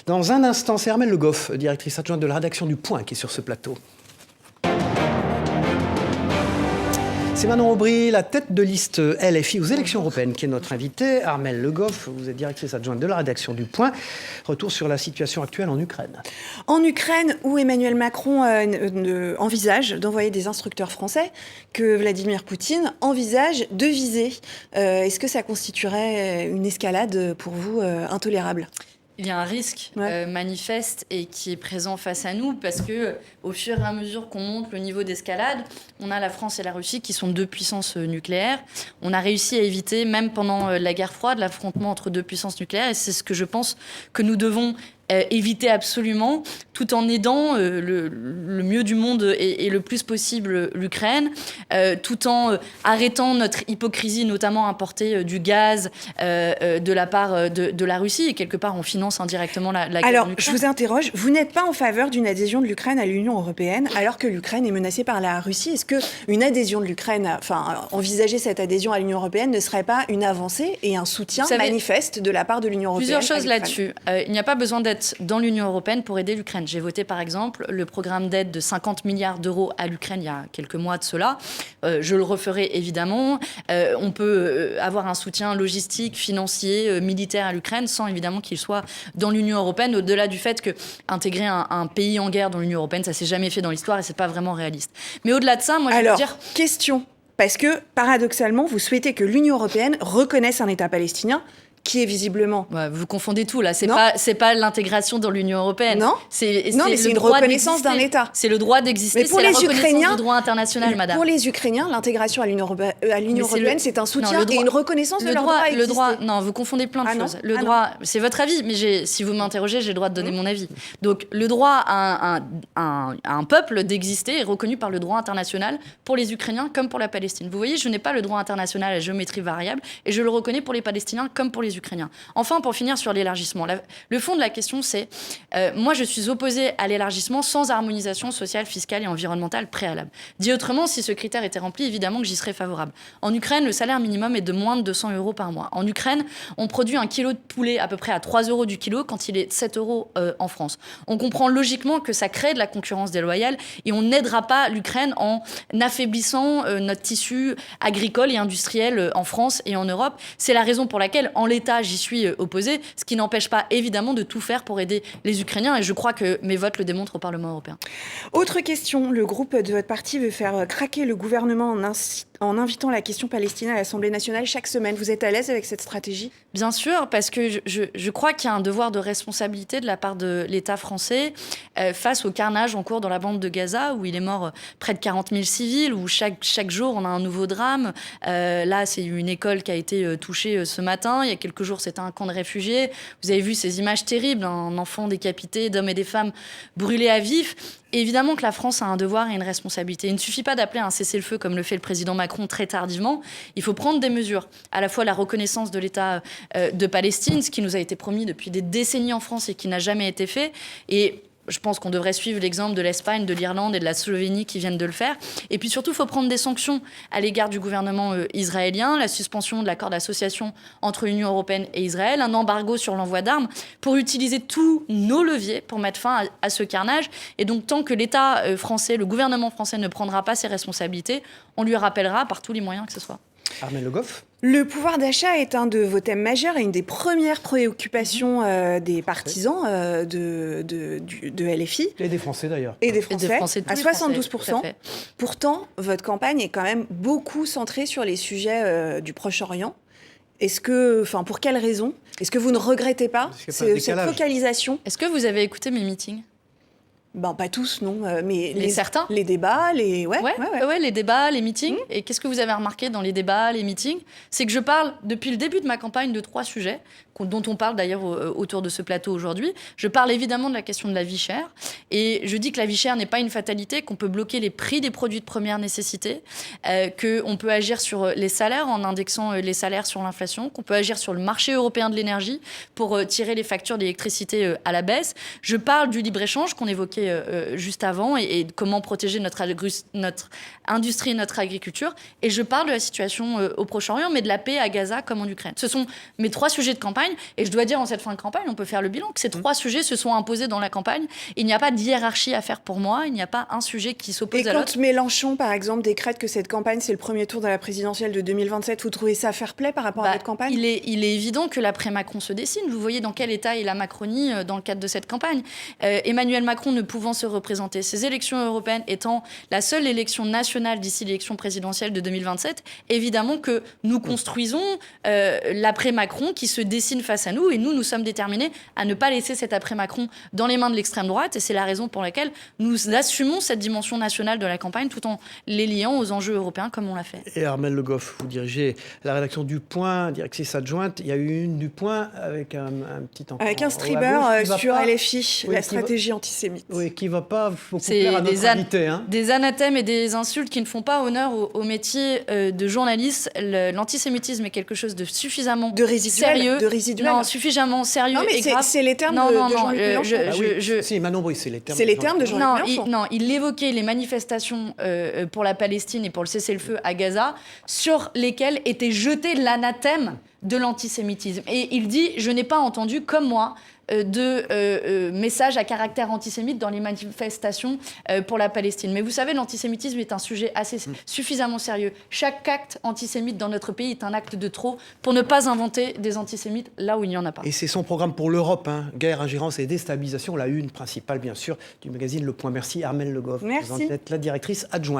Dans un instant, c'est Armelle Le Goff, directrice adjointe de la rédaction du Point, qui est sur ce plateau. C'est Manon Aubry, la tête de liste LFI aux élections européennes, qui est notre invitée. Armelle Le Goff, vous êtes directrice adjointe de la rédaction du Point. Retour sur la situation actuelle en Ukraine. En Ukraine, où Emmanuel Macron envisage d'envoyer des instructeurs français, que Vladimir Poutine envisage de viser. Est-ce que ça constituerait une escalade pour vous intolérable ? Il y a un risque manifeste et qui est présent face à nous parce que au fur et à mesure qu'on monte le niveau d'escalade, on a la France et la Russie qui sont deux puissances nucléaires. On a réussi à éviter, même pendant la guerre froide, l'affrontement entre deux puissances nucléaires et c'est ce que je pense que nous devons éviter absolument, tout en aidant le mieux du monde et le plus possible l'Ukraine, tout en arrêtant notre hypocrisie, notamment importer du gaz de la part de la Russie. Et quelque part, on finance indirectement la guerre Alors, en Ukraine. je vous interroge, vous n'êtes pas en faveur d'une adhésion de l'Ukraine à l'Union européenne, alors que l'Ukraine est menacée par la Russie. Est-ce qu'une adhésion de l'Ukraine, envisager cette adhésion à l'Union européenne ne serait pas une avancée et un soutien manifeste de la part de l'Union européenne? Plusieurs choses là-dessus. Il n'y a pas besoin d'être dans l'Union européenne pour aider l'Ukraine. J'ai voté, par exemple, le programme d'aide de 50 milliards d'euros à l'Ukraine il y a quelques mois de cela. Je le referai évidemment. On peut avoir un soutien logistique, financier, militaire à l'Ukraine sans évidemment qu'il soit dans l'Union européenne, au-delà du fait qu'intégrer un pays en guerre dans l'Union européenne, ça s'est jamais fait dans l'histoire et c'est pas vraiment réaliste. Mais au-delà de ça, moi je veux dire... question, parce que paradoxalement, vous souhaitez que l'Union européenne reconnaisse un État palestinien qui est visiblement... vous confondez tout, là. C'est pas l'intégration dans l'Union européenne. Non, mais c'est une reconnaissance d'un État. C'est le droit d'exister, c'est la reconnaissance du droit international, madame. Pour les Ukrainiens, l'intégration à l'Union européenne, c'est un soutien et une reconnaissance de leur droit à exister. Non, vous confondez plein de choses. Le droit, c'est votre avis, mais si vous m'interrogez, j'ai le droit de donner mon avis. Donc, le droit à un peuple d'exister est reconnu par le droit international pour les Ukrainiens comme pour la Palestine. Vous voyez, je n'ai pas le droit international à géométrie variable et je le reconnais pour les Palestiniens comme pour les Ukrainiens. Enfin, pour finir sur l'élargissement, le fond de la question, c'est moi, je suis opposée à l'élargissement sans harmonisation sociale, fiscale et environnementale préalable. Dit autrement, si ce critère était rempli, évidemment que j'y serais favorable. En Ukraine, le salaire minimum est de moins de 200 € par mois. En Ukraine, on produit un kilo de poulet à peu près à 3 € du kilo quand il est 7 € en France. On comprend logiquement que ça crée de la concurrence déloyale et on n'aidera pas l'Ukraine en affaiblissant notre tissu agricole et industriel en France et en Europe. C'est la raison pour laquelle, en l'état, j'y suis opposée, ce qui n'empêche pas évidemment de tout faire pour aider les Ukrainiens et je crois que mes votes le démontrent au Parlement européen. Autre question, le groupe de votre parti veut faire craquer le gouvernement en invitant la question palestinienne à l'Assemblée nationale chaque semaine. Vous êtes à l'aise avec cette stratégie ? Bien sûr, parce que je crois qu'il y a un devoir de responsabilité de la part de l'État français face au carnage en cours dans la bande de Gaza, où il est mort près de 40 000 civils, où chaque jour on a un nouveau drame. Là, c'est une école qui a été touchée ce matin. Il y a quelques jours, c'était un camp de réfugiés. Vous avez vu ces images terribles, un enfant décapité, d'hommes et des femmes brûlés à vif. Et évidemment que la France a un devoir et une responsabilité. Il ne suffit pas d'appeler un cessez-le-feu comme le fait le président Macron très tardivement. Il faut prendre des mesures. À la fois la reconnaissance de l'État de Palestine, ce qui nous a été promis depuis des décennies en France et qui n'a jamais été fait. Et je pense qu'on devrait suivre l'exemple de l'Espagne, de l'Irlande et de la Slovénie qui viennent de le faire. Et puis surtout, il faut prendre des sanctions à l'égard du gouvernement israélien, la suspension de l'accord d'association entre l'Union européenne et Israël, un embargo sur l'envoi d'armes, pour utiliser tous nos leviers pour mettre fin à ce carnage. Et donc, tant que l'État français, le gouvernement français ne prendra pas ses responsabilités, on lui rappellera par tous les moyens que ce soit. Armelle Le Goff. Le pouvoir d'achat est un de vos thèmes majeurs et une des premières préoccupations des partisans de LFI. Et des Français d'ailleurs. Et des Français, à 72%. Français, Pourtant, votre campagne est quand même beaucoup centrée sur les sujets du Proche-Orient. Pour quelles raisons ? Est-ce que vous ne regrettez pas cette focalisation ? Est-ce que vous avez écouté mes meetings ? Pas tous, non. Mais certains. Les débats, les débats, les meetings. Et qu'est-ce que vous avez remarqué dans les débats, les meetings ? C'est que je parle, depuis le début de ma campagne, de 3 sujets, dont on parle d'ailleurs autour de ce plateau aujourd'hui. Je parle évidemment de la question de la vie chère. Et je dis que la vie chère n'est pas une fatalité, qu'on peut bloquer les prix des produits de première nécessité, qu'on peut agir sur les salaires en indexant les salaires sur l'inflation, qu'on peut agir sur le marché européen de l'énergie pour tirer les factures d'électricité à la baisse. Je parle du libre-échange qu'on évoquait évoqué juste avant, et comment protéger notre industrie et notre agriculture. Et je parle de la situation au Proche-Orient, mais de la paix à Gaza comme en Ukraine. Ce sont mes 3 sujets de campagne, et je dois dire en cette fin de campagne, on peut faire le bilan, que ces 3 sujets se sont imposés dans la campagne. Il n'y a pas de hiérarchie à faire pour moi, il n'y a pas un sujet qui s'oppose à l'autre. Et quand Mélenchon, par exemple, décrète que cette campagne, c'est le premier tour de la présidentielle de 2027, vous trouvez ça fair-play par rapport à votre campagne ? Il est évident que l'après-Macron se dessine. Vous voyez dans quel état est la Macronie dans le cadre de cette campagne. Emmanuel Macron ne pouvant se représenter, ces élections européennes étant la seule élection nationale d'ici l'élection présidentielle de 2027, évidemment que nous construisons l'après-Macron qui se dessine face à nous, et nous sommes déterminés à ne pas laisser cet après-Macron dans les mains de l'extrême droite, et c'est la raison pour laquelle nous assumons cette dimension nationale de la campagne tout en les liant aux enjeux européens comme on l'a fait. Et Armelle Le Goff, vous dirigez la rédaction du Point, directrice adjointe. Il y a eu une du Point avec un petit enfant. Avec un streamer sur LFI, la stratégie antisémite. Oui, qui ne va pas beaucoup plaire à notre invité. Hein. Des anathèmes et des insultes qui ne font pas honneur au métier de journaliste. L'antisémitisme est quelque chose de suffisamment sérieux. Non, suffisamment sérieux et grave. C'est les termes de Jean-Luc Mélenchon. Si, Manon Bry, c'est les termes. C'est les termes de Jean-Luc Mélenchon. Il évoquait les manifestations pour la Palestine et pour le cessez-le-feu à Gaza, sur lesquelles était jeté l'anathème de l'antisémitisme. Et il dit « Je n'ai pas entendu, comme moi, de messages à caractère antisémite dans les manifestations pour la Palestine. » Mais vous savez, l'antisémitisme est un sujet suffisamment sérieux. Chaque acte antisémite dans notre pays est un acte de trop pour ne pas inventer des antisémites là où il n'y en a pas. Et c'est son programme pour l'Europe, hein. Guerre, ingérence et déstabilisation, la une principale, bien sûr, du magazine Le Point. Merci Armelle Le Goff. Merci. Vous êtes la directrice adjointe.